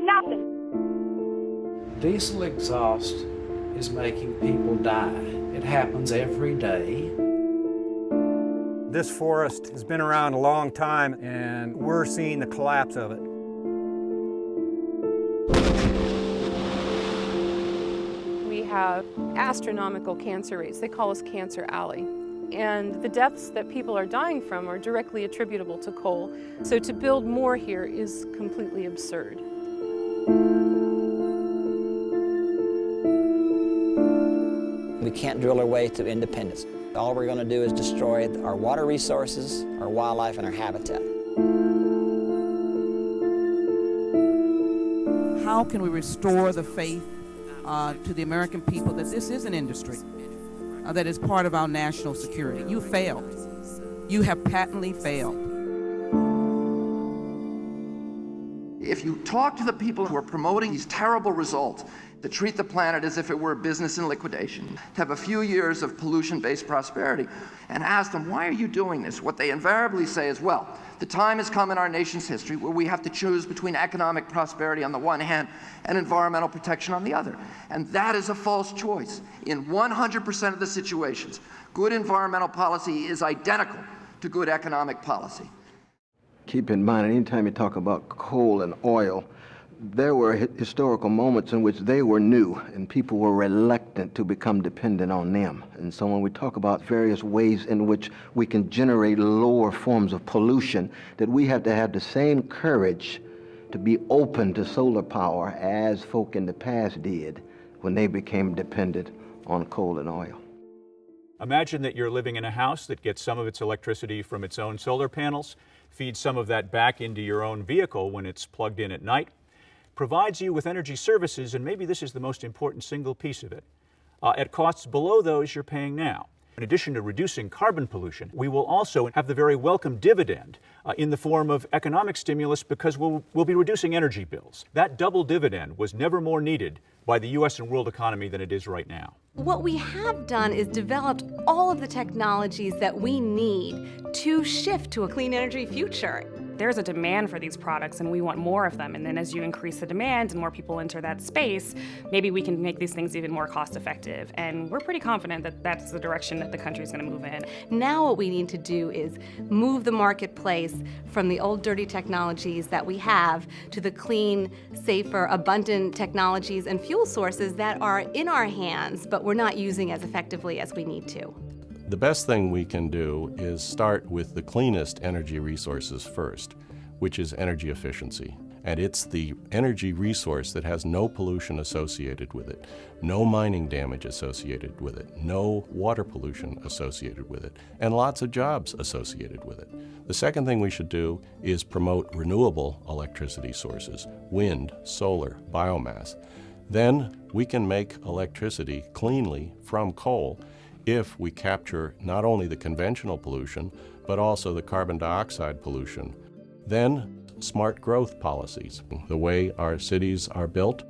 nothing. Diesel exhaust is making people die. It happens every day. This forest has been around a long time, and we're seeing the collapse of it. We have astronomical cancer rates. They call us Cancer Alley. And the deaths that people are dying from are directly attributable to coal. So to build more here is completely absurd. We can't drill our way to independence. All we're going to do is destroy our water resources, our wildlife, and our habitat. How can we restore the faith to the American people that this is an industry that is part of our national security? You failed. You have patently failed. If you talk to the people who are promoting these terrible results, to treat the planet as if it were a business in liquidation, to have a few years of pollution-based prosperity, and ask them, why are you doing this? What they invariably say is, well, the time has come in our nation's history where we have to choose between economic prosperity on the one hand and environmental protection on the other. And that is a false choice. In 100% of the situations, good environmental policy is identical to good economic policy. Keep in mind, anytime you talk about coal and oil, there were historical moments in which they were new and people were reluctant to become dependent on them. And so when we talk about various ways in which we can generate lower forms of pollution, that we have to have the same courage to be open to solar power as folk in the past did when they became dependent on coal and oil. Imagine that you're living in a house that gets some of its electricity from its own solar panels, feeds some of that back into your own vehicle when it's plugged in at night, provides you with energy services, and maybe this is the most important single piece of it, at costs below those you're paying now. In addition to reducing carbon pollution, we will also have the very welcome dividend in the form of economic stimulus because we'll be reducing energy bills. That double dividend was never more needed by the U.S. and world economy than it is right now. What we have done is developed all of the technologies that we need to shift to a clean energy future. There's a demand for these products and we want more of them. And then as you increase the demand and more people enter that space, maybe we can make these things even more cost effective. And we're pretty confident that that's the direction that the country's going to move in. Now what we need to do is move the marketplace from the old dirty technologies that we have to the clean, safer, abundant technologies and fuel sources that are in our hands, but we're not using as effectively as we need to. The best thing we can do is start with the cleanest energy resources first, which is energy efficiency. And it's the energy resource that has no pollution associated with it, no mining damage associated with it, no water pollution associated with it, and lots of jobs associated with it. The second thing we should do is promote renewable electricity sources, wind, solar, biomass. Then we can make electricity cleanly from coal if we capture not only the conventional pollution, but also the carbon dioxide pollution. Then, smart growth policies, the way our cities are built.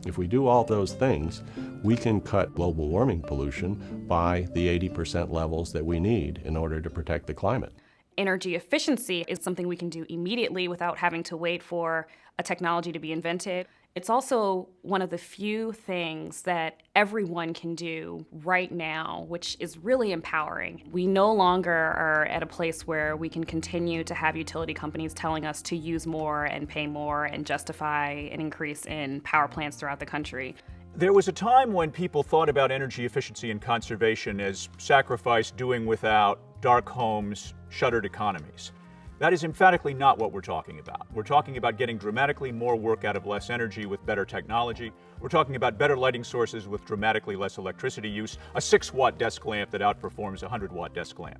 If we do all those things, we can cut global warming pollution by the 80% levels that we need in order to protect the climate. Energy efficiency is something we can do immediately without having to wait for a technology to be invented. It's also one of the few things that everyone can do right now, which is really empowering. We no longer are at a place where we can continue to have utility companies telling us to use more and pay more and justify an increase in power plants throughout the country. There was a time when people thought about energy efficiency and conservation as sacrifice, doing without, dark homes, shuttered economies. That is emphatically not what we're talking about. We're talking about getting dramatically more work out of less energy with better technology. We're talking about better lighting sources with dramatically less electricity use, a 6-watt desk lamp that outperforms a 100-watt desk lamp.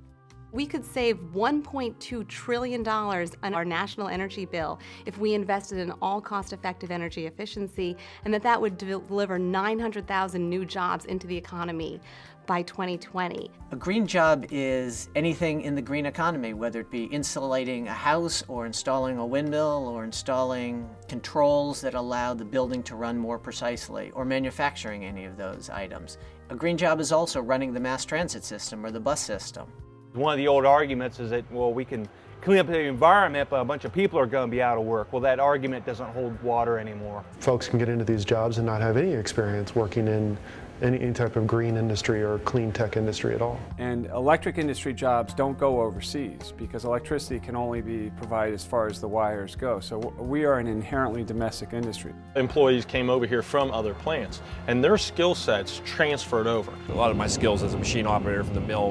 We could save $1.2 trillion on our national energy bill if we invested in all cost-effective energy efficiency, and that would deliver 900,000 new jobs into the economy by 2020. A green job is anything in the green economy, whether it be insulating a house or installing a windmill or installing controls that allow the building to run more precisely or manufacturing any of those items. A green job is also running the mass transit system or the bus system. One of the old arguments is that, well, we can clean up the environment, but a bunch of people are going to be out of work. Well, that argument doesn't hold water anymore. Folks can get into these jobs and not have any experience working in any type of green industry or clean tech industry at all. And electric industry jobs don't go overseas because electricity can only be provided as far as the wires go. So we are an inherently domestic industry. Employees came over here from other plants and their skill sets transferred over. A lot of my skills as a machine operator from the mill,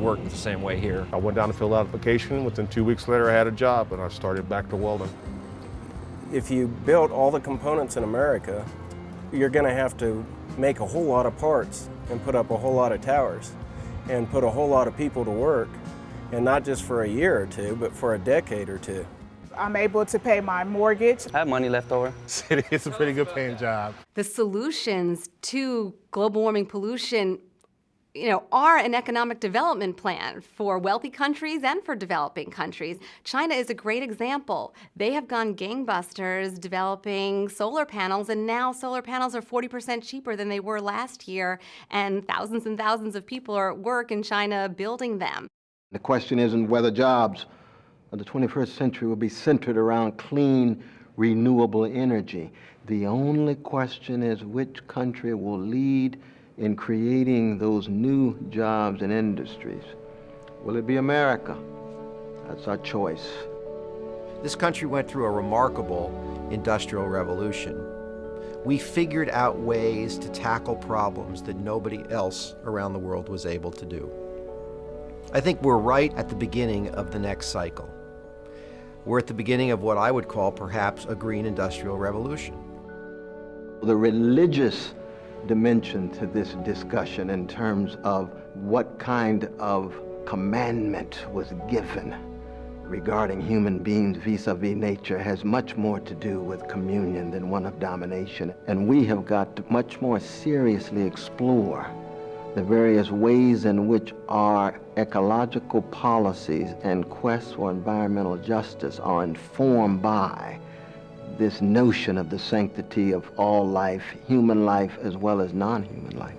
work the same way here. I went down to fill out an application. Within 2 weeks later, I had a job and I started back to welding. If you build all the components in America, you're going to have to make a whole lot of parts and put up a whole lot of towers and put a whole lot of people to work, and not just for a year or two, but for a decade or two. I'm able to pay my mortgage. I have money left over. It's a pretty good paying job. The solutions to global warming pollution are an economic development plan for wealthy countries and for developing countries. China is a great example. They have gone gangbusters developing solar panels, and now solar panels are 40% cheaper than they were last year, and thousands of people are at work in China building them. The question isn't whether jobs of the 21st century will be centered around clean, renewable energy. The only question is which country will lead in creating those new jobs and industries. Will it be America? That's our choice. This country went through a remarkable industrial revolution. We figured out ways to tackle problems that nobody else around the world was able to do. I think we're right at the beginning of the next cycle. We're at the beginning of what I would call perhaps a green industrial revolution. The religious dimension to this discussion in terms of what kind of commandment was given regarding human beings vis-a-vis nature has much more to do with communion than one of domination. And we have got to much more seriously explore the various ways in which our ecological policies and quests for environmental justice are informed by this notion of the sanctity of all life, human life as well as non-human life.